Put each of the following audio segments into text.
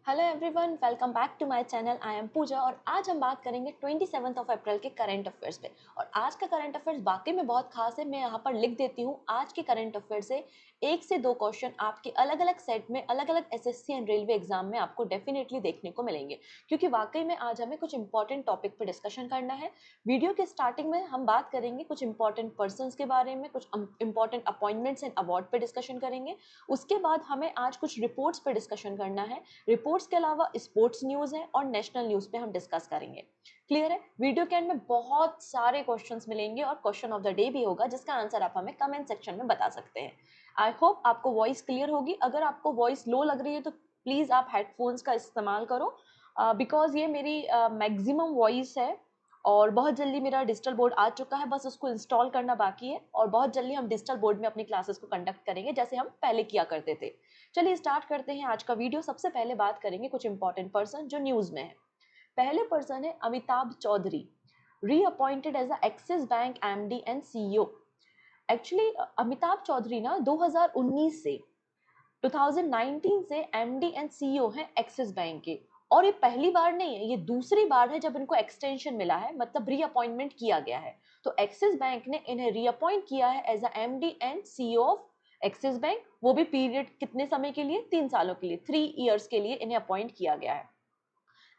Hello everyone, welcome back to my channel. I am Pooja और आज हम बात करेंगे 27 ऑफ अप्रैल के करंट अफेयर्स पे। और आज का करंट अफेयर्स वाकई में बहुत खास है। मैं यहाँ पर लिख देती हूँ, आज के करंट अफेयर से एक से दो क्वेश्चन आपके अलग अलग सेट में अलग अलग एसएससी एंड रेलवे एग्जाम में आपको डेफिनेटली देखने को मिलेंगे, क्योंकि वाकई में आज हमें कुछ इंपॉर्टेंट टॉपिक पर डिस्कशन करना है। वीडियो के स्टार्टिंग में हम बात करेंगे कुछ इंपॉर्टेंट पर्सन के बारे में, कुछ इंपॉर्टेंट अपॉइंटमेंट्स एंड अवार्ड पे डिस्कशन करेंगे। उसके बाद हमें आज कुछ रिपोर्ट्स पे डिस्कशन करना है। रिपोर्ट्स के अलावा स्पोर्ट्स न्यूज है और नेशनल न्यूज पे हम डिस्कस करेंगे। क्लियर है? वीडियो के एंड में बहुत सारे क्वेश्चंस मिलेंगे और क्वेश्चन ऑफ द डे भी होगा, जिसका आंसर आप हमें कमेंट सेक्शन में बता सकते हैं। आई होप आपको वॉइस क्लियर होगी। अगर आपको वॉइस लो लग रही है तो प्लीज आप हेडफोन्स का इस्तेमाल करो, बिकॉज ये मेरी मैक्सिमम वॉइस है और बहुत जल्दी मेरा डिजिटल बोर्ड आ चुका है, बस उसको इंस्टॉल करना बाकी है और बहुत जल्दी हम डिजिटल बोर्ड में अपनी क्लासेस को कंडक्ट करेंगे जैसे हम पहले किया करते थे। चलिए स्टार्ट करते हैं आज का वीडियो। सबसे पहले बात करेंगे कुछ इंपॉर्टेंट पर्सन जो न्यूज में है। पहले पर्सन है Amitabh Chaudhary, reappointed as a Axis Bank MD and CEO. Actually Amitabh Chaudhary ना 2019 से 2019 से एमडी एंड सीईओ हैं एक्सिस बैंक के। और ये पहली बार नहीं है, ये दूसरी बार है जब इनको एक्सटेंशन मिला है, मतलब रीअपॉइंटमेंट किया गया है। तो एक्सिस बैंक ने इन्हें रीअपॉइंट किया है as a MD and CEO of Axis Bank. वो भी पीरियड कितने समय के लिए? 3 सालों के लिए, 3 इयर्स के लिए इन्हें अपॉइंट किया गया है।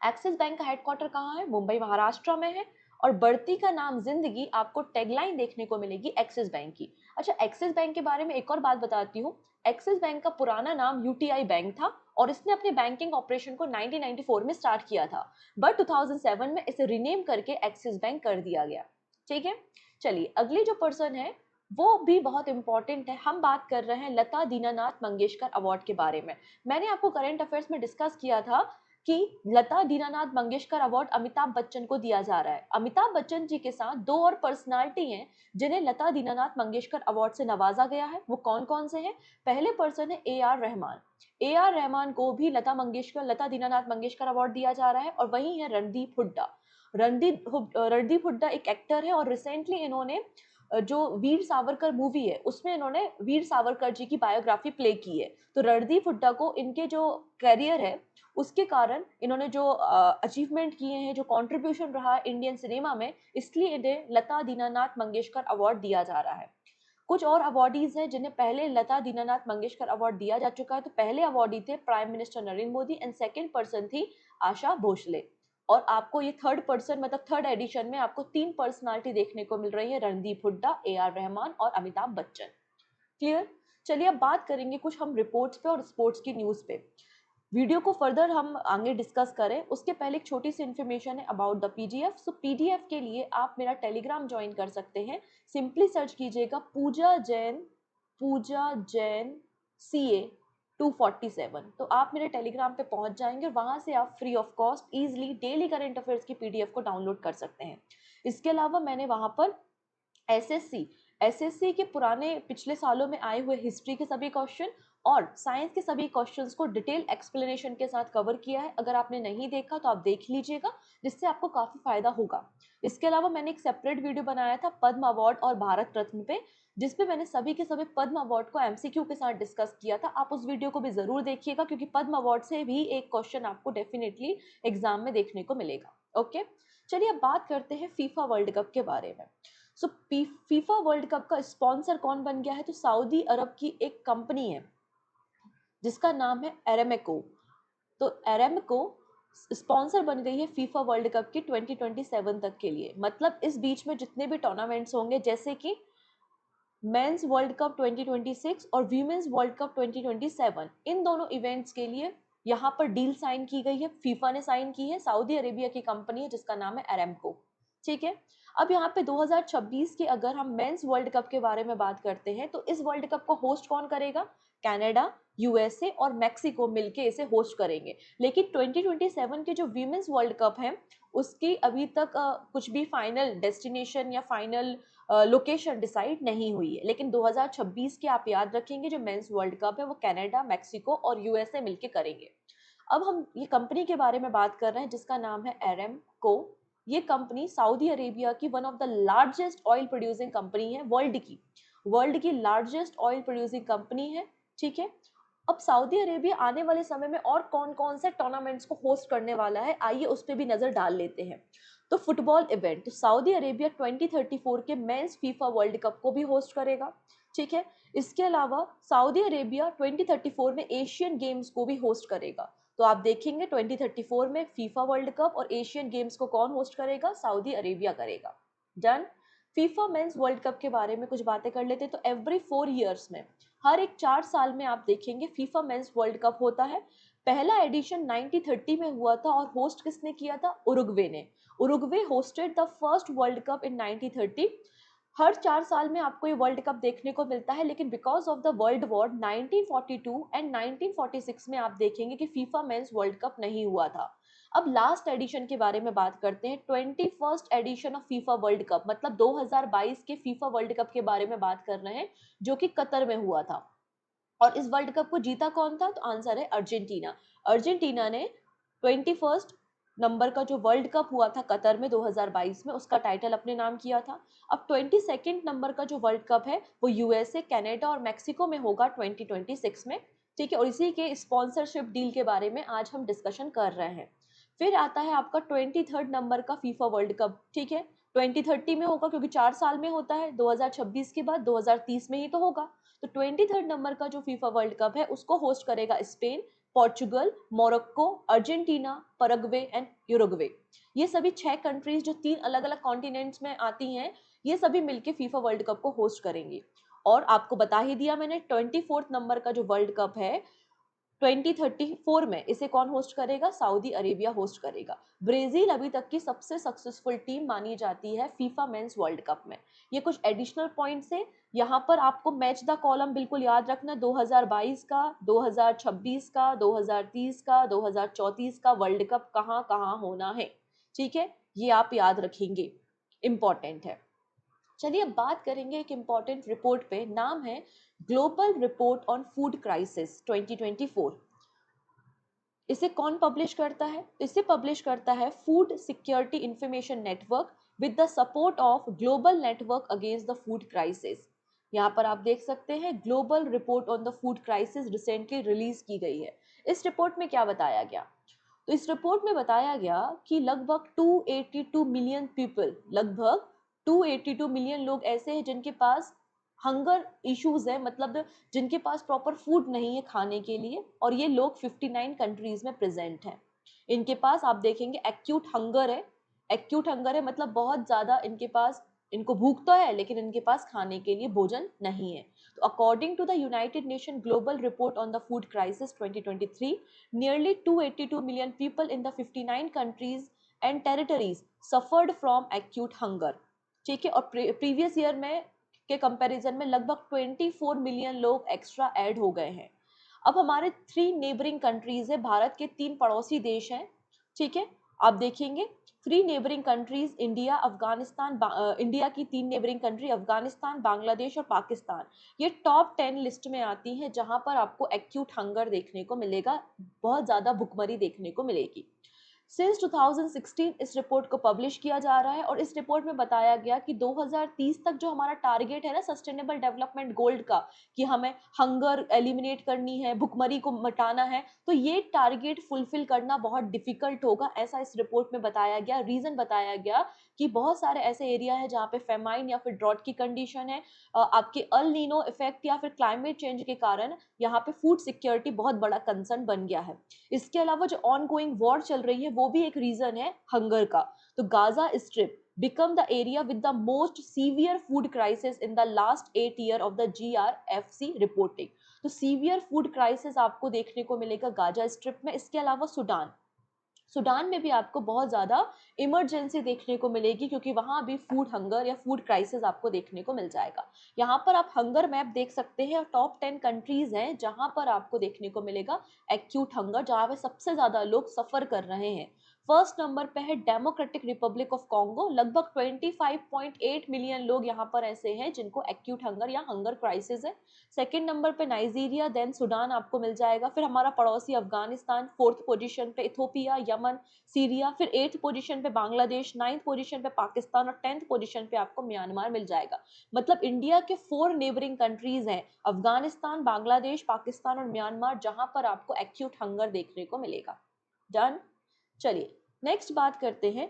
एक्सिस बैंक का हेडक्वार्टर कहाँ है? मुंबई महाराष्ट्र में है। और बढ़ती का नाम जिंदगी, आपको टैगलाइन देखने को मिलेगी एक्सिस बैंक की। अच्छा, एक्सिस बैंक के बारे में एक और बात बताती हूँ। एक्सिस बैंक का पुराना नाम यूटीआई बैंक था और इसने अपने बैंकिंग ऑपरेशन को 1994 में स्टार्ट किया था, बट 2007 में इसे रिनेम करके एक्सिस बैंक कर दिया गया। ठीक है, चलिए अगली जो पर्सन है वो भी बहुत इंपॉर्टेंट है। हम बात कर रहे हैं लता दीनानाथ मंगेशकर अवार्ड के बारे में। मैंने आपको करंट अफेयर्स में डिस्कस किया था कि लता दीनानाथ मंगेशकर अवार्ड अमिताभ बच्चन को दिया जा रहा है। अमिताभ बच्चन जी के साथ दो और पर्सनालिटी हैं जिन्हें लता दीनानाथ मंगेशकर अवार्ड से नवाजा गया है। वो कौन कौन से हैं? पहले पर्सन है A R Rahman. A R Rahman को भी लता दीनानाथ मंगेशकर अवार्ड दिया जा रहा है। और वही है रणदीप हुड्डा। रणदीप हुड्डा एक एक्टर है और रिसेंटली इन्होंने जो वीर सावरकर मूवी है उसमें इन्होंने वीर सावरकर जी की बायोग्राफी प्ले की है। तो रणदीप हुड्डा को इनके जो करियर है उसके कारण, इन्होंने जो अचीवमेंट किए हैं, जो कंट्रीब्यूशन रहा है इंडियन सिनेमा में, इसलिए इन्हें लता दीनानाथ मंगेशकर अवार्ड दिया जा रहा है। कुछ और अवार्डीज हैं जिन्हें पहले लता दीनानाथ मंगेशकर अवार्ड दिया जा चुका है। तो पहले अवार्डी थे prime minister Narendra Modi and second person थी आशा भोसले। और आपको ये थर्ड पर्सन, मतलब थर्ड एडिशन में आपको 3 पर्सनालिटी देखने को मिल रही है, रणदीप हुड्डा, ए आर रहमान और अमिताभ बच्चन। क्लियर? चलिए अब बात करेंगे कुछ हम रिपोर्ट्स पे और स्पोर्ट्स की न्यूज पे। वीडियो को फर्दर हम आगे डिस्कस करें उसके पहले एक छोटी सी इन्फॉर्मेशन है about the PDF. So PDF के लिए आप मेरा टेलीग्राम ज्वाइन कर सकते हैं। सिंपली सर्च कीजिएगा पूजा जैन CA 247। तो आप मेरे टेलीग्राम पे पहुंच जाएंगे और वहां से आप free of cost easily daily current affairs की पीडीएफ को डाउनलोड कर सकते हैं। इसके अलावा मैंने वहां पर एसएससी एसएससी के पुराने पिछले सालों में आए हुए हिस्ट्री के सभी क्वेश्चन और साइंस के सभी क्वेश्चंस को डिटेल एक्सप्लेनेशन के साथ कवर किया है। अगर आपने नहीं देखा तो आप देख लीजिएगा, जिससे आपको काफी फायदा होगा। इसके अलावा मैंने एक सेपरेट वीडियो बनाया था पद्म अवार्ड और भारत रत्न पे, जिसपे मैंने सभी के सभी पद्म अवार्ड को एमसीक्यू के साथ डिस्कस किया था। आप उस वीडियो को भी जरूर देखिएगा, क्योंकि पद्म अवार्ड से भी एक क्वेश्चन आपको डेफिनेटली एग्जाम में देखने को मिलेगा। ओके, चलिए अब बात करते हैं फीफा वर्ल्ड कप के बारे में। सो फीफा वर्ल्ड कप का स्पॉन्सर कौन बन गया है? तो सऊदी अरब की एक कंपनी है जिसका नाम है एरेमेको। तो एरेमेको स्पॉन्सर बन गई है फीफा वर्ल्ड कप की 2027 तक के लिए। मतलब इस बीच में जितने भी टूर्नामेंट्स होंगे, जैसे कि मेंस वर्ल्ड कप 2026 और वीमेंस वर्ल्ड कप 2027, इन दोनों इवेंट्स के लिए यहाँ पर डील साइन की गई है। फीफा ने साइन की है, सऊदी अरेबिया की कंपनी है जिसका नाम है एरेमको। ठीक है, अब यहाँ पे 2026 के अगर हम मेंस वर्ल्ड कप के बारे में बात करते हैं तो इस वर्ल्ड कप को होस्ट कौन करेगा? कनाडा, यूएसए और मैक्सिको मिलके इसे होस्ट करेंगे। लेकिन 2027 के जो वीमेंस वर्ल्ड कप है उसकी अभी तक कुछ भी फाइनल डेस्टिनेशन या फाइनल लोकेशन डिसाइड नहीं हुई है। लेकिन 2026 के आप याद रखेंगे जो मेंस वर्ल्ड कप है वो कनाडा, मैक्सिको और यूएसए मिलके करेंगे। अब हम ये कंपनी के बारे में बात कर रहे हैं जिसका नाम है एरेमको। ये कंपनी सऊदी अरेबिया की one of the largest oil producing company है, वर्ल्ड की लार्जेस्ट ऑयल प्रोड्यूसिंग कंपनी है। ठीक है, अब सऊदी अरेबिया आने वाले समय में और कौन-कौन से टूर्नामेंट्स को होस्ट करने वाला है, आइए उस पे भी नज़र डाल लेते हैं। तो फुटबॉल इवेंट, तो सऊदी अरेबिया 2034 के मेंस फीफा वर्ल्ड कप को भी होस्ट करेगा, ठीक है। इसके अलावा सऊदी अरेबिया 2034 में एशियन गेम्स को भी होस्ट करेगा। तो आप देखेंगे 2034 में फीफा वर्ल्ड कप और एशियन गेम्स को कौन होस्ट करेगा? सऊदी अरेबिया करेगा। Done. FIFA mains world cup के बारे में कुछ बातें कर लेते हैं। तो एवरी 4 ईयर्स में, हर एक 4 साल में आप देखेंगे फीफा मेंस वर्ल्ड कप होता है। पहला एडिशन 1930 में हुआ था और होस्ट किसने किया था? उरुग्वे ने। Uruguay hosted the first world cup in 1930। हर 4 साल में आपको ये वर्ल्ड कप देखने को मिलता है, लेकिन because of the world war 1942 and 1946 में आप देखेंगे कि फीफा मेंस वर्ल्ड कप नहीं हुआ था। अब लास्ट एडिशन के बारे में बात करते हैं। 21st edition of FIFA World Cup, मतलब 2022 के फीफा वर्ल्ड कप के बारे में बात कर रहे हैं, जो कि कतर में हुआ था। और इस वर्ल्ड कप को जीता कौन था? तो आंसर है अर्जेंटीना। अर्जेंटीना ने 21st नंबर का जो वर्ल्ड कप हुआ था कतर में 2022 में, उसका टाइटल अपने नाम किया था। अब 22nd नंबर का जो वर्ल्ड कप है वो यूएसए, कनाडा और मेक्सिको में होगा 2026 में, ठीक है। और इसी के स्पॉन्सरशिप डील के बारे में आज हम डिस्कशन कर रहे हैं। फिर आता है आपका 23rd नंबर का फीफा वर्ल्ड कप, ठीक है। 2030 में होगा क्योंकि 4 साल में होता है, 2026 के बाद 2030 में ही तो होगा। तो 23rd नंबर का जो फीफा वर्ल्ड कप है उसको होस्ट करेगा Spain, Portugal, Morocco, Argentina, Paraguay and Uruguay. ये सभी 6 कंट्रीज जो 3 अलग-अलग कॉन्टिनेंट्स में आती हैं, ये सभी मिलके फीफा वर्ल्ड कप को होस्ट करेंगी। और आपको बता ही दिया मैंने, 24th नंबर का जो वर्ल्ड कप है 2034 में, इसे कौन होस्ट करेगा? सऊदी अरेबिया होस्ट करेगा। ब्राजील अभी तक की सबसे सक्सेसफुल टीम मानी जाती है फीफा मेंस वर्ल्ड कप में। ये कुछ एडिशनल पॉइंट्स है। यहाँ पर आपको मैच द कॉलम बिल्कुल याद रखना, 2022 का, 2026 का, 2030 का, 2034 का वर्ल्ड कप कहाँ कहाँ होना है, ठीक है। ये आप याद रखेंगे, इंपॉर्टेंट है। चलिए अब बात करेंगे एक इम्पॉर्टेंट रिपोर्ट पे, नाम है global report on food crisis 2024। इसे कौन पब्लिश करता है? इसे पब्लिश करता है food security information network with the support of global network against the food crisis. यहाँ पर आप देख सकते हैं global report on the food crisis recently release की गई है। इस रिपोर्ट में क्या बताया गया? तो इस रिपोर्ट में बताया गया कि लगभग 282 मिलियन पीपल, लगभग 282 मिलियन लोग ऐसे हैं जिनके पास हंगर इश्यूज है, मतलब जिनके पास प्रॉपर फूड नहीं है खाने के लिए, और ये लोग 59 कंट्रीज में प्रेजेंट हैं। इनके पास आप देखेंगे एक्यूट हंगर है। एक्यूट हंगर है मतलब बहुत ज्यादा इनके पास, इनको भूख तो है लेकिन इनके पास खाने के लिए भोजन नहीं है। तो according to the United Nation global report on the food crisis 2023, nearly 282 million people in the 59 countries and territories suffered from acute hunger, ठीक है। और प्रीवियस ईयर में के कंपैरिजन में लगभग 24 मिलियन लोग एक्स्ट्रा ऐड हो गए हैं। अब हमारे 3 नेबरिंग कंट्रीज है, भारत के 3 पड़ोसी देश हैं, ठीक है। आप देखेंगे 3 neighbouring countries, India, Afghanistan, India की 3 नेबरिंग कंट्री अफगानिस्तान, बांग्लादेश और पाकिस्तान, ये टॉप 10 लिस्ट में आती हैं जहां पर आपको एक्यूट हंगर देखने को मिलेगा, बहुत ज्यादा भुखमरी देखने को मिलेगी। सिंस 2016 इस रिपोर्ट को पब्लिश किया जा रहा है और इस रिपोर्ट में बताया गया कि 2030 तक जो हमारा टारगेट है ना सस्टेनेबल डेवलपमेंट गोल्ड का, कि हमें हंगर एलिमिनेट करनी है, भुखमरी को मिटाना है, तो ये टारगेट फुलफिल करना बहुत डिफिकल्ट होगा, ऐसा इस रिपोर्ट में बताया गया। रीजन बताया गया कि बहुत सारे ऐसे एरिया है जहाँ पे फेमाइन या फिर ड्रॉट की कंडीशन है, आपके अल नीनो इफेक्ट या फिर क्लाइमेट चेंज के कारण यहाँ पे फूड सिक्योरिटी बहुत बड़ा कंसर्न बन गया है। इसके अलावा जो ऑन गोइंग वॉर चल रही है वो भी एक रीजन है हंगर का। तो Gaza strip become the area with the most severe food crisis in the last 8 year of the GRFC reporting। तो सीवियर फूड क्राइसिस आपको देखने को मिलेगा गाजा स्ट्रिप में। इसके अलावा सूडान में भी आपको बहुत ज़्यादा इमरजेंसी देखने को मिलेगी क्योंकि वहाँ भी फूड हंगर या फूड क्राइसिस आपको देखने को मिल जाएगा। यहाँ पर आप हंगर मैप देख सकते हैं और टॉप 10 कंट्रीज हैं जहाँ पर आपको देखने को मिलेगा एक्यूट हंगर, जहाँ पे सबसे ज़्यादा लोग सफ़र कर रहे हैं। फर्स्ट नंबर पे है डेमोक्रेटिक रिपब्लिक ऑफ कॉन्गो, लगभग 25.8 मिलियन लोग यहाँ पर ऐसे हैं जिनको एक्यूट हंगर या हंगर क्राइसिस है। सेकंड नंबर पे नाइजीरिया, देन सूडान आपको मिल जाएगा, फिर हमारा पड़ोसी अफगानिस्तान, फोर्थ पोजीशन पे इथोपिया, यमन, सीरिया, फिर एट्थ पोजीशन पे बांग्लादेश, नाइन्थ पोजीशन पे पाकिस्तान और 10th पोजीशन पे आपको म्यांमार मिल जाएगा। मतलब इंडिया के 4 नेबरिंग कंट्रीज हैं, अफगानिस्तान, बांग्लादेश, पाकिस्तान और म्यांमार, जहां पर आपको एक्यूट हंगर देखने को मिलेगा। डन। चलिए नेक्स्ट बात करते हैं,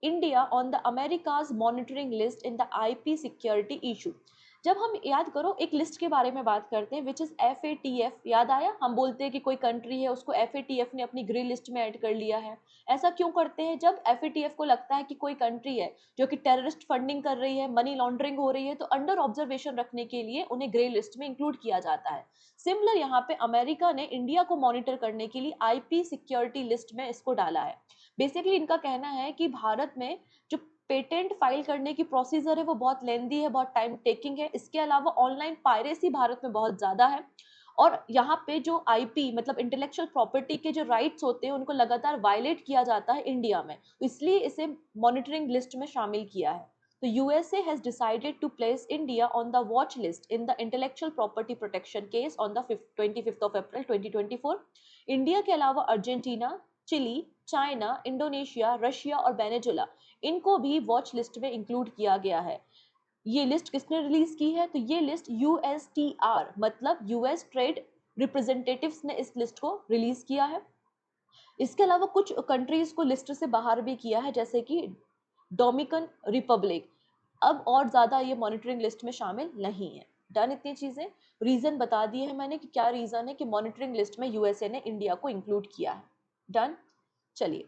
India on the America's monitoring list in the IP security issue. जब हम याद करो एक लिस्ट के बारे में बात करते हैं विच इज FATF, याद आया, हम बोलते हैं कि कोई कंट्री है उसको FATF ने अपनी ग्रे लिस्ट में ऐड कर लिया है। ऐसा क्यों करते हैं? जब FATF को लगता है कि कोई कंट्री है जो कि टेररिस्ट फंडिंग कर रही है, मनी लॉन्ड्रिंग हो रही है, तो अंडर ऑब्जर्वेशन रखने के लिए उन्हें ग्रे लिस्ट में इंक्लूड किया जाता है। सिमिलर यहाँ पे अमेरिका ने इंडिया को मॉनिटर करने के लिए IP सिक्योरिटी लिस्ट में इसको डाला है। बेसिकली इनका कहना है कि भारत में जो पेटेंट फाइल करने की प्रोसीजर है वो बहुत लेंदी है, बहुत टाइम टेकिंग है। इसके अलावा ऑनलाइन पायरेसी भारत में बहुत ज्यादा है और यहाँ पे जो IP मतलब इंटेलेक्चुअल प्रॉपर्टी के जो राइट्स होते हैं उनको लगातार वायलेट किया जाता है इंडिया में, इसलिए इसे मॉनिटरिंग लिस्ट में शामिल किया है। तो USA has decided to place India on the watch list in the intellectual property protection case on the 25th of April 2024। India के अलावा Argentina, Chile, China, Indonesia, Russia और वेनेजुला, इनको भी वॉच लिस्ट में इंक्लूड किया गया है। ये लिस्ट किसने रिलीज की है? तो ये लिस्ट USTR मतलब यूएस ट्रेड रिप्रेजेंटेटिव्स ने इस लिस्ट को रिलीज किया है। इसके अलावा कुछ कंट्रीज को लिस्ट से बाहर भी किया है, जैसे कि डोमिनिकन रिपब्लिक अब और ज्यादा ये मॉनिटरिंग लिस्ट में शामिल नहीं है। डन। इतनी चीजें, रीजन बता दिए हैं मैंने कि क्या रीजन है कि मॉनिटरिंग लिस्ट में यूएसए ने इंडिया को इंक्लूड किया है। डन। चलिए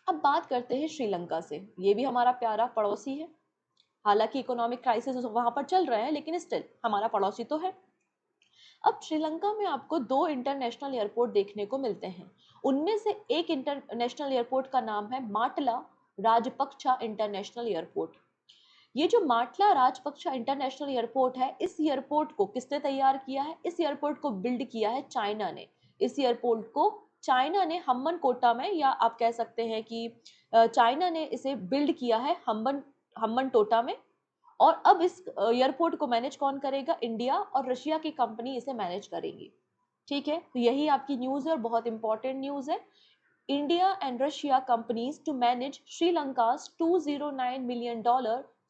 अब बात करते हैं श्रीलंका से। ये भी हमारा प्यारा पड़ोसी है, हालांकि इकोनॉमिक क्राइसिस वहां पर चल रहे हैं लेकिन स्टिल हमारा पड़ोसी तो है। अब श्रीलंका में आपको 2 इंटरनेशनल एयरपोर्ट देखने को मिलते हैं। उनमें से एक इंटरनेशनल एयरपोर्ट का नाम है माटला राजपक्षा इंटरनेशनल एयरपोर्ट। ये जो माटला राजपक्षा इंटरनेशनल एयरपोर्ट है, इस एयरपोर्ट को किसने तैयार किया है? इस एयरपोर्ट को बिल्ड किया है चाइना ने। इस एयरपोर्ट को चाइना ने हम्बन कोटा में, या आप कह सकते हैं कि चाइना ने इसे बिल्ड किया है हम्बन टोटा में। और अब इस एयरपोर्ट को मैनेज कौन करेगा? इंडिया और रशिया की कंपनी इसे मैनेज करेंगी। ठीक है, तो यही आपकी न्यूज है और बहुत इंपॉर्टेंट न्यूज है। India and Russia companies to manage Sri Lanka's $209 million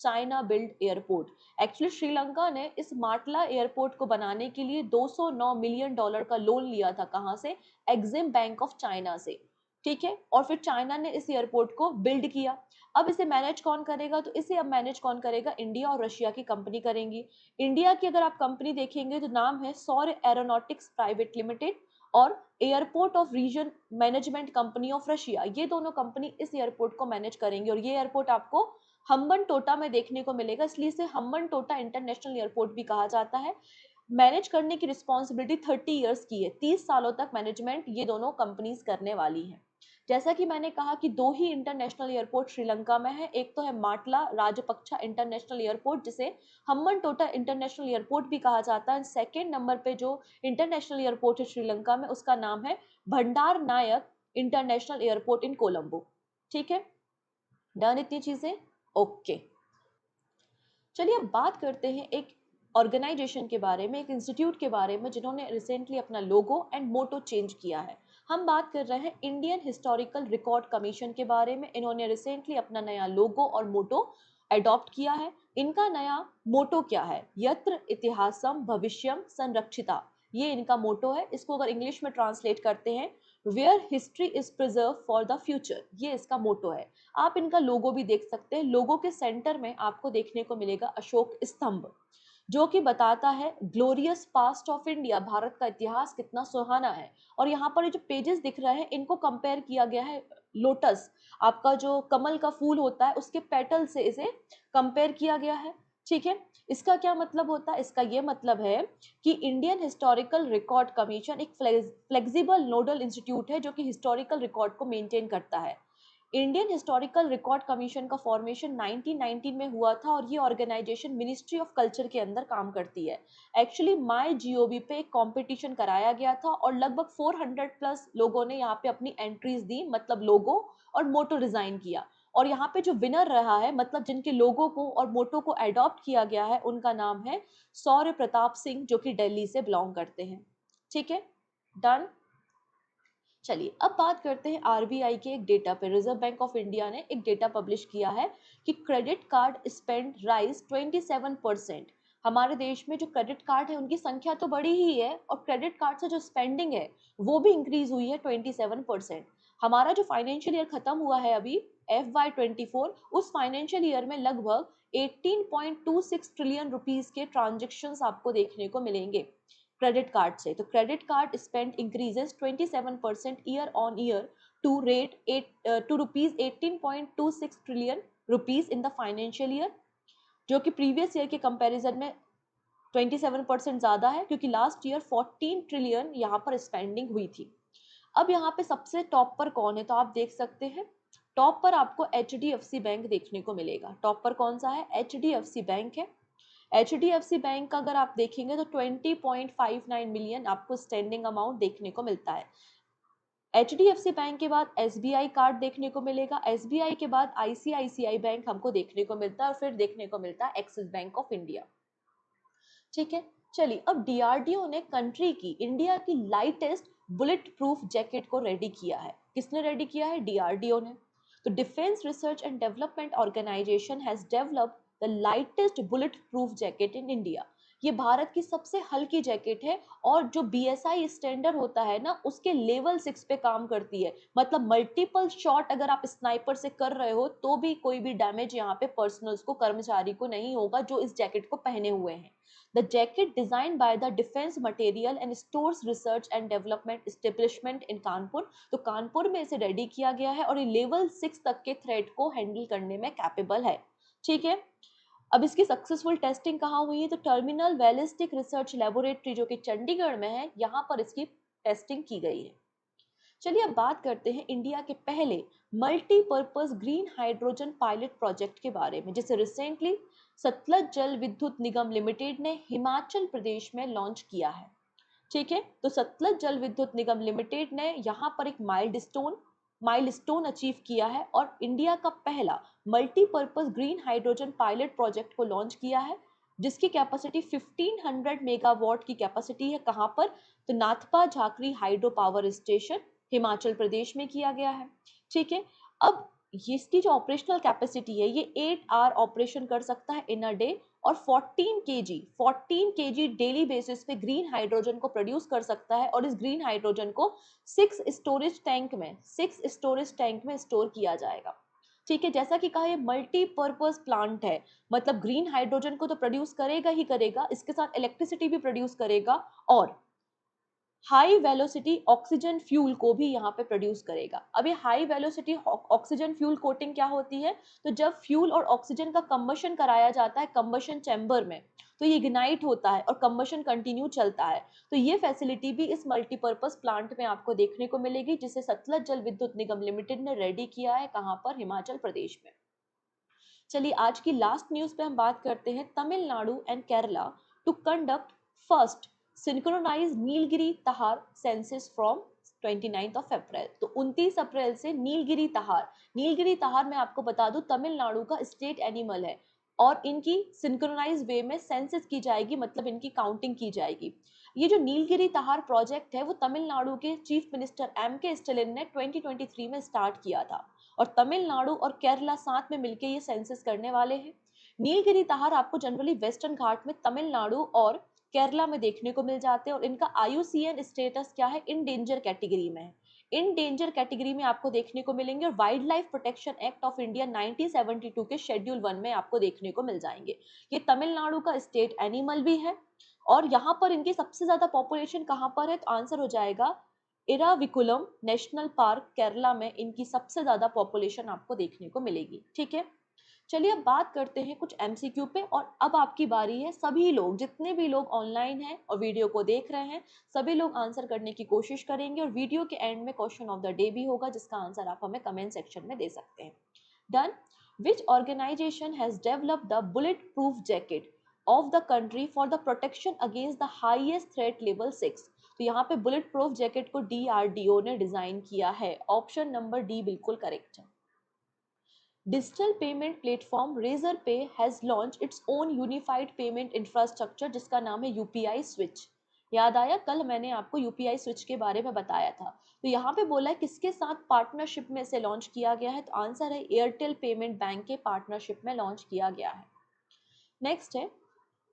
China build airport. Actually Sri Lanka ने इस माटला एयरपोर्ट को बनाने के लिए $209 मिलियन का लोन लिया था। कहां से? एग्जिम बैंक ऑफ चाइना से। ठीक है, और फिर चाइना ने इस एयरपोर्ट को बिल्ड किया। अब इसे मैनेज कौन करेगा? तो इसे अब मैनेज कौन करेगा? इंडिया और रशिया की कंपनी करेंगी। इंडिया की अगर आप कंपनी देखेंगे तो नाम है सौर एरोनॉटिक्स प्राइवेट लिमिटेड, और airport of region management company of Russia, ये दोनों कंपनी इस एयरपोर्ट को मैनेज करेंगे। और ये एयरपोर्ट आपको हम्बन टोटा में देखने को मिलेगा, इसलिए इसे हम्बन टोटा इंटरनेशनल एयरपोर्ट भी कहा जाता है। मैनेज करने की रिस्पॉन्सिबिलिटी 30 इयर्स की है, 30 सालों तक मैनेजमेंट ये दोनों कंपनीज करने वाली हैं। जैसा कि मैंने कहा कि 2 ही इंटरनेशनल एयरपोर्ट श्रीलंका में है, एक तो है माटला राजपक्षा इंटरनेशनल एयरपोर्ट जिसे हम्बन टोटा इंटरनेशनल एयरपोर्ट भी कहा जाता है। सेकेंड नंबर पे जो इंटरनेशनल एयरपोर्ट है श्रीलंका में, उसका नाम है भंडार नायक इंटरनेशनल एयरपोर्ट इन कोलंबो। ठीक है, डन इतनी चीजें। ओके, चलिए अब बात करते हैं एक ऑर्गेनाइजेशन के बारे में, एक इंस्टीट्यूट के बारे में जिन्होंने रिसेंटली अपना लोगो एंड मोटो चेंज किया है। हम बात कर रहे हैं इंडियन हिस्टोरिकल रिकॉर्ड कमीशन के बारे में। इन्होंने रिसेंटली अपना नया लोगो और मोटो अडॉप्ट किया है। इनका नया मोटो क्या है? यत्र इतिहासम भविष्यम संरक्षिता, ये इनका मोटो है। इसको अगर इंग्लिश में ट्रांसलेट करते हैं, where history is preserve for the future, ये इसका मोटो है। आप इनका लोगो भी देख सकते हैं। लोगो के सेंटर में आपको देखने को मिलेगा अशोक स्तंभ, जो कि बताता है glorious past of India, Bharat का इतिहास कितना सुहाना है। और यहाँ पर जो पेजेस दिख रहे हैं इनको कंपेयर किया गया है लोटस, आपका जो कमल का फूल होता है उसके पेटल से इसे कंपेयर किया गया है। ठीक है, इसका क्या मतलब होता है? इसका ये मतलब है कि इंडियन हिस्टोरिकल रिकॉर्ड कमीशन एक फ्लेक्सिबल नोडल इंस्टीट्यूट है जो कि हिस्टोरिकल रिकॉर्ड को मेंटेन करता है। इंडियन हिस्टोरिकल रिकॉर्ड कमीशन का फॉर्मेशन 1919 में हुआ था और ये ऑर्गेनाइजेशन मिनिस्ट्री ऑफ कल्चर के अंदर काम करती है। एक्चुअली माई जीओवी पे एक कंपटीशन कराया गया था और लगभग 400 प्लस लोगों ने यहाँ पे अपनी एंट्रीज दी, मतलब लोगो और मोटो डिजाइन किया। और यहाँ पे जो विनर रहा है, मतलब जिनके लोगों को और मोटो को अडॉप्ट किया गया है, उनका नाम है सौर्य प्रताप सिंह, जो कि दिल्ली से बिलोंग करते हैं। ठीक है, डन। चलिए अब बात करते हैं आरबीआई के एक डेटा पे। रिजर्व बैंक ऑफ इंडिया ने एक डेटा पब्लिश किया है कि क्रेडिट कार्ड स्पेंड राइज 27%। हमारे देश में जो क्रेडिट कार्ड है उनकी संख्या तो बड़ी ही है और क्रेडिट कार्ड से जो स्पेंडिंग है वो भी इंक्रीज हुई है 27%। हमारा जो फाइनेंशियल ईयर खत्म हुआ है अभी FY24, उस फाइनेंशियल ईयर में लगभग 18.26 ट्रिलियन रुपीस के ट्रांजेक्शन्स आपको देखने को मिलेंगे क्रेडिट कार्ड से। तो credit card spend increases 27% year on year to rate 8 to rupees 18.26 trillion rupees in the financial year, जो कि प्रीवियस ईयर के कंपैरिजन में 27% ज्यादा है, क्योंकि लास्ट ईयर 14 ट्रिलियन यहाँ पर स्पेंडिंग हुई थी। अब यहाँ पे सबसे टॉप पर कौन है, तो आप देख सकते हैं टॉप पर आपको HDFC बैंक देखने को मिलेगा। टॉप पर कौन सा है, HDFC बैंक है। HDFC बैंक का अगर आप देखेंगे तो 20.59 मिलियन आपको स्टैंडिंग अमाउंट देखने को मिलता है। HDFC बैंक के बाद SBI कार्ड देखने को मिलेगा। SBI के बाद ICICI बैंक हमको देखने को मिलता है और फिर देखने को मिलता है एक्सिस बैंक ऑफ इंडिया। ठीक है, चलिए अब DRDO ने कंट्री की, इंडिया की लाइटेस्ट बुलेट प्रूफ जैकेट को रेडी किया है। किसने रेडी किया है, DRDO ने। तो defence research and development organisation has developed the lightest bullet proof jacket in India. ये भारत की सबसे हल्की जैकेट है और जो BSI स्टैंडर्ड होता है ना, उसके लेवल 6 पे काम करती है। मतलब मल्टीपल शॉट अगर आप स्नाइपर से कर रहे हो तो भी कोई भी डैमेज यहाँ पे पर्सनल्स को, कर्मचारी को नहीं होगा जो इस जैकेट को पहने हुए हैं। The jacket designed by the Defense Material and Stores Research and Development Establishment in Kanpur, तो कानपुर में इसे रेडी किया गया है और ये लेवल 6 तक के थ्रेट को हैंडल करने में कैपेबल है। ठीक है, अब इसकी सक्सेसफुल टेस्टिंग कहाँ हुई है, तो टर्मिनल बैलिस्टिक रिसर्च लेबोरेटरी जो कि चंडीगढ़ में है, यहाँ पर इसकी टेस्टिंग की गई है। चलिए अब बात करते हैं इंडिया के पहले multipurpose green hydrogen pilot project के बारे में, जिसे रिसेंटली सतलज जल विद्युत निगम लिमिटेड ने हिमाचल प्रदेश में लॉन्च किया है। ठीक है, तो सतलज जल विद्युत निगम लिमिटेड ने यहाँ पर एक माइलस्टोन अचीव किया है और इंडिया का पहला multipurpose green hydrogen pilot project को लॉन्च किया है, जिसकी कैपेसिटी 1500 मेगावाट की कैपेसिटी है। कहाँ पर, तो Nathpa Jhakri hydro power station Himachal Pradesh में किया गया है। ठीक है, अब इसकी जो ऑपरेशनल कैपेसिटी है ये 8 आवर ऑपरेशन कर सकता है इन अ डे और 14 केजी डेली बेसिस पे ग्रीन हाइड्रोजन को प्रोड्यूस कर सकता है और इस ग्रीन हाइड्रोजन को 6 स्टोरेज टैंक में स्टोर किया जाएगा। ठीक है, जैसा कि कहा ये मल्टीपर्पज प्लांट है, मतलब ग्रीन हाइड्रोजन को तो प्रोड्यूस करेगा ही करेगा, इसके साथ इलेक्ट्रिसिटी भी प्रोड्यूस करेगा और हाई वेलोसिटी ऑक्सीजन फ्यूल को भी यहाँ पे प्रोड्यूस करेगा। अब ये high velocity oxygen fuel coating क्या होती है, तो जब फ्यूल और ऑक्सीजन का कंबशन कराया जाता है कंबशन चैम्बर में, तो ये इग्नाइट होता है और कंबशन कंटिन्यू चलता है। तो ये फैसिलिटी भी इस मल्टीपर्पज प्लांट में आपको देखने को मिलेगी, जिसे सतलज जल विद्युत निगम लिमिटेड ने रेडी किया है। कहाँ पर, हिमाचल प्रदेश में। चलिए आज की लास्ट न्यूज पे हम बात करते हैं Tamil Nadu and Kerala to conduct first synchronise Nilgiri tahr census from 29 of April. तो 29 अप्रैल से नीलगिरी तहार मैं आपको बता दूं तमिलनाडु का स्टेट एनिमल है और इनकी सिंक्रोनाइज वे में सेंसस की जाएगी, मतलब इनकी काउंटिंग की जाएगी। ये जो नीलगिरी तहार प्रोजेक्ट है वो तमिलनाडु के चीफ मिनिस्टर MK स्टालिन ने 2023 में स्टार्ट किया था और तमिलनाडु और केरला साथ में मिलकर ये सेंसस करने वाले हैं। नीलगिरी तहार आपको जनरली वेस्टर्न घाट में तमिलनाडु और केरला में देखने को मिल जाते हैं और इनका IUCN स्टेटस क्या है, इन डेंजर कैटेगरी में है। इन डेंजर कैटेगरी में आपको देखने को मिलेंगे और wild life protection act of India 1972 के शेड्यूल 1 में आपको देखने को मिल जाएंगे। ये तमिलनाडु का स्टेट एनिमल भी है और यहाँ पर इनकी सबसे ज्यादा पॉपुलेशन कहाँ पर है, तो आंसर हो जाएगा इराविकुलम नेशनल पार्क केरला में इनकी सबसे ज्यादा पॉपुलेशन आपको देखने को मिलेगी। ठीक है, चलिए अब बात करते हैं कुछ एमसीक्यू पे, और अब आपकी बारी है। सभी लोग, जितने भी लोग ऑनलाइन हैं और वीडियो को देख रहे हैं, सभी लोग आंसर करने की कोशिश करेंगे, और वीडियो के एंड में क्वेश्चन ऑफ द डे भी होगा जिसका आंसर आप हमें कमेंट सेक्शन में दे सकते हैं। Done. Which organisation has developed the bullet proof jacket of the country for the protection against the highest threat level 6? तो यहाँ पे बुलेट प्रूफ जैकेट को डीआरडीओ ने डिजाइन किया है। ऑप्शन नंबर डी बिल्कुल करेक्ट है। Digital payment platform Razorpay has launch its own unified payment infrastructure जिसका नाम है यूपीआई स्विच। याद आया, कल मैंने आपको यूपीआई स्विच के बारे में बताया था। तो यहाँ पे बोला है किसके साथ पार्टनरशिप में इसे लॉन्च किया गया है, तो आंसर है एयरटेल पेमेंट बैंक के पार्टनरशिप में लॉन्च किया गया है। नेक्स्ट है,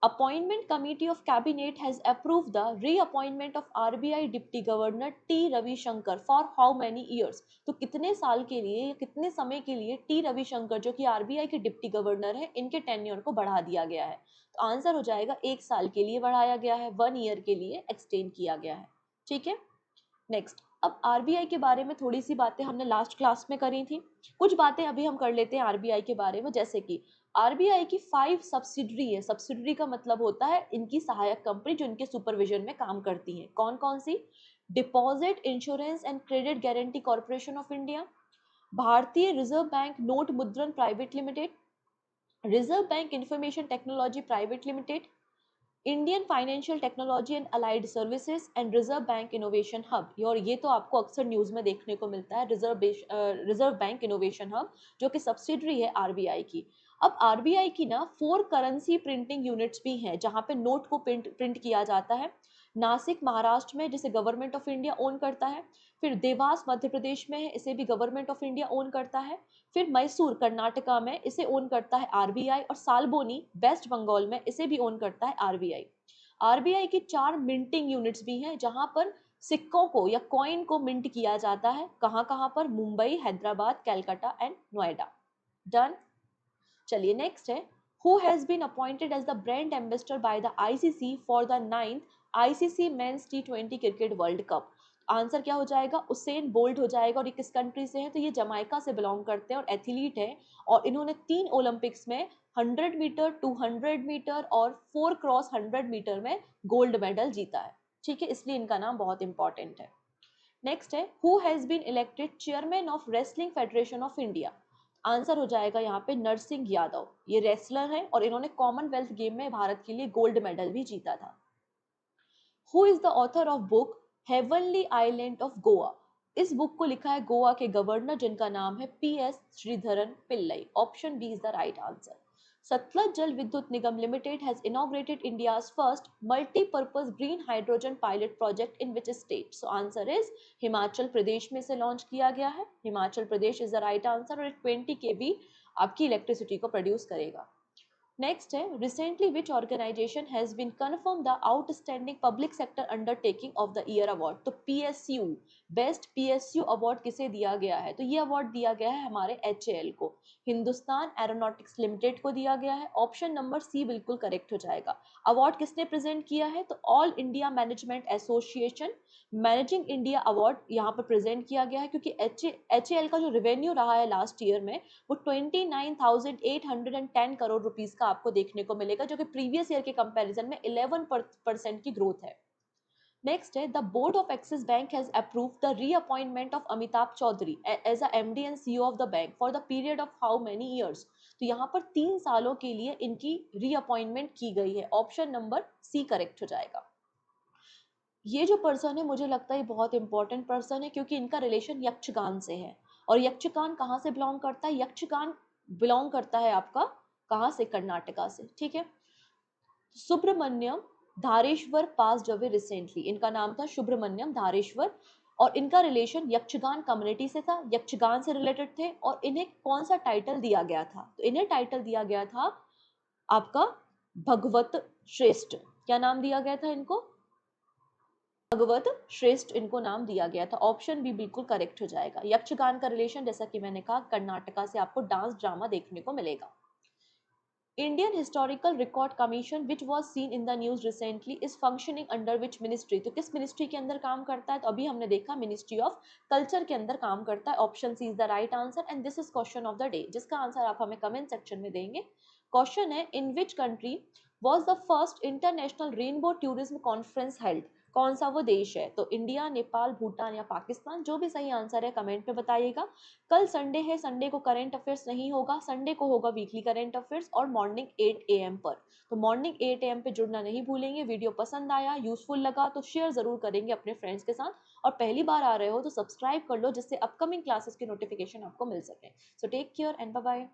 Appointment Committee of Cabinet has approved the reappointment of RBI Deputy Governor T. Ravishankar for how many years? तो कितने साल के लिए या कितने समय के लिए टी रविशंकर जो कि आरबीआई के डिप्टी गवर्नर है, इनके टेन्योर को बढ़ा दिया गया है? तो आंसर हो जाएगा 1 साल के लिए बढ़ाया गया है, 1 ईयर के लिए एक्सटेंड किया गया है। ठीक है। नेक्स्ट, अब आरबीआई के बारे में थोड़ी सी बातें हमने लास्ट क्लास में करी थी, कुछ बातें अभी हम कर लेते हैं आरबीआई के बारे में। जैसे कि आरबीआई की 5 सब्सिडरी है। सब्सिडरी का मतलब होता है इनकी सहायक कंपनी जो इनके सुपरविजन में काम करती हैं। कौन कौन सी? Deposit insurance and credit guarantee corporation of India, Bharatiya reserve bank note Mudran private limited, reserve bank information technology private limited, Indian financial technology and allied services and reserve bank innovation hub. और ये तो आपको अक्सर न्यूज में देखने को मिलता है, रिजर्व बैंक इनोवेशन हब, जो कि सब्सिडरी है आरबीआई की। अब आरबीआई की ना 4 करेंसी प्रिंटिंग यूनिट्स भी हैं जहां पे नोट को प्रिंट किया जाता है। नासिक महाराष्ट्र में, जिसे गवर्नमेंट ऑफ इंडिया ओन करता है। फिर देवास मध्य प्रदेश में है, इसे भी गवर्नमेंट ऑफ इंडिया ओन करता है। फिर मैसूर कर्नाटका में, इसे ओन करता है आरबीआई। और सालबोनी वेस्ट बंगाल में, इसे भी ओन करता है आरबीआई। आरबीआई की 4 मिंटिंग यूनिट्स भी हैं जहां पर सिक्कों को या कॉइन को मिंट किया जाता है। कहां कहां पर? मुंबई, हैदराबाद, कैलकाटा एंड नोएडा। डन। चलिए नेक्स्ट है, who has been appointed as the brand ambassador by the ICC for the 9th ICC men's टी20 क्रिकेट वर्ल्ड कप? आंसर क्या हो जाएगा? उसेन बोल्ट हो जाएगा। और ये किस कंट्री से है? तो ये जमाइका से बिलोंग करते हैं और एथलीट है, और इन्होंने 3 ओलंपिक्स में 100 मीटर, 200 मीटर और 4 क्रॉस 100 मीटर में गोल्ड मेडल जीता है। ठीक है, इसलिए इनका नाम बहुत इंपॉर्टेंट है। नेक्स्ट है, who has been elected chairman of wrestling federation of India? Answer हो जाएगा यहाँ पे नरसिंह यादव। ये रेसलर हैं और इन्होंने कॉमनवेल्थ गेम में भारत के लिए गोल्ड मेडल भी जीता था। Who is the author of book heavenly island of Goa? इस बुक को लिखा है गोवा के गवर्नर जिनका नाम है PS Sridharan Pillai. Option B is the right answer. Sutlej Jal Vidyut Nigam limited has inaugurated India's first multipurpose green hydrogen pilot project in which state? So answer is Himachal Pradesh में से लॉन्च किया गया है। Himachal Pradesh is the right answer, और 20 kV आपकी इलेक्ट्रिसिटी को प्रोड्यूस करेगा। Next है, recently which organisation has been confirm the outstanding public sector undertaking of the year award? तो पीएसयू, बेस्ट पीएसयू अवार्ड किसे दिया गया है? तो ये अवार्ड दिया गया है हमारे एचएएल को, हिंदुस्तान एरोनॉटिक्स लिमिटेड को दिया गया है। ऑप्शन नंबर सी बिल्कुल करेक्ट हो जाएगा। अवार्ड किसने प्रेजेंट किया है? तो all India management association managing India award यहाँ पर प्रेजेंट किया गया है, क्योंकि एचएएल का जो रेवेन्यू रहा है लास्ट ईयर में वो 29,810 करोड़ रुपीस का आपको देखने को मिलेगा, जो कि प्रीवियस ईयर के कंपैरिजन में 11% की ग्रोथ है। नेक्स्ट है, the board of Axis Bank has approved the reappointment of Amitabh Chaudhary as a MD and CEO of the bank for the period of how many years? तो यहाँ पर 3 सालों के लिए इनकी रीअपॉइंटमेंट की गई है। ऑप्शन नंबर सी करेक्ट हो जाएगा। ये जो पर्सन है, मुझे लगता है बहुत इंपॉर्टेंट पर्सन है, क्योंकि इनका रिलेशन यक्षगान से है। और यक्षगान कहाँ से बिलोंग करता है? यक्षगान बिलोंग करता है आपका कहाँ से? कर्नाटका से। ठीक है। Subramanyam Dhareshwar pass away recently. इनका नाम था सुब्रमण्यम धारेश्वर, और इनका रिलेशन यक्षगान कम्युनिटी से था, यक्षगान से रिलेटेड थे। और इन्हें कौन सा टाइटल दिया गया था? तो इन्हें टाइटल दिया गया था आपका भगवत श्रेष्ठ। क्या नाम दिया गया था इनको? भगवत श्रेष्ठ इनको नाम दिया गया था। ऑप्शन बी बिल्कुल करेक्ट हो जाएगा। यक्षगान का रिलेशन, जैसा कि मैंने कहा, कर्नाटका से आपको डांस ड्रामा देखने को मिलेगा। Indian historical record commission which was seen in the news recently is functioning under which ministry, तो किस मिनिस्ट्री के अंदर काम करता है, तो अभी हमने देखा मिनिस्ट्री ऑफ कल्चर के अंदर काम करता है। Option C is the right answer and this is question of the day, जिसका आंसर आप हमें कमेंट सेक्शन में देंगे। क्वेश्चन है, in which country was the first international rainbow tourism conference held, कौन सा वो देश है, तो इंडिया, नेपाल, भूटान या पाकिस्तान। जो भी सही आंसर है कमेंट में बताइएगा। कल संडे है, संडे को करंट अफेयर्स नहीं होगा, संडे को होगा वीकली करंट अफेयर्स और मॉर्निंग 8 AM पर। तो मॉर्निंग 8 AM पे जुड़ना नहीं भूलेंगे। वीडियो पसंद आया, यूजफुल लगा तो शेयर जरूर करेंगे अपने फ्रेंड्स के साथ, और पहली बार आ रहे हो तो सब्सक्राइब कर लो, जिससे अपकमिंग क्लासेस की नोटिफिकेशन आपको मिल सके। So take care and bye bye.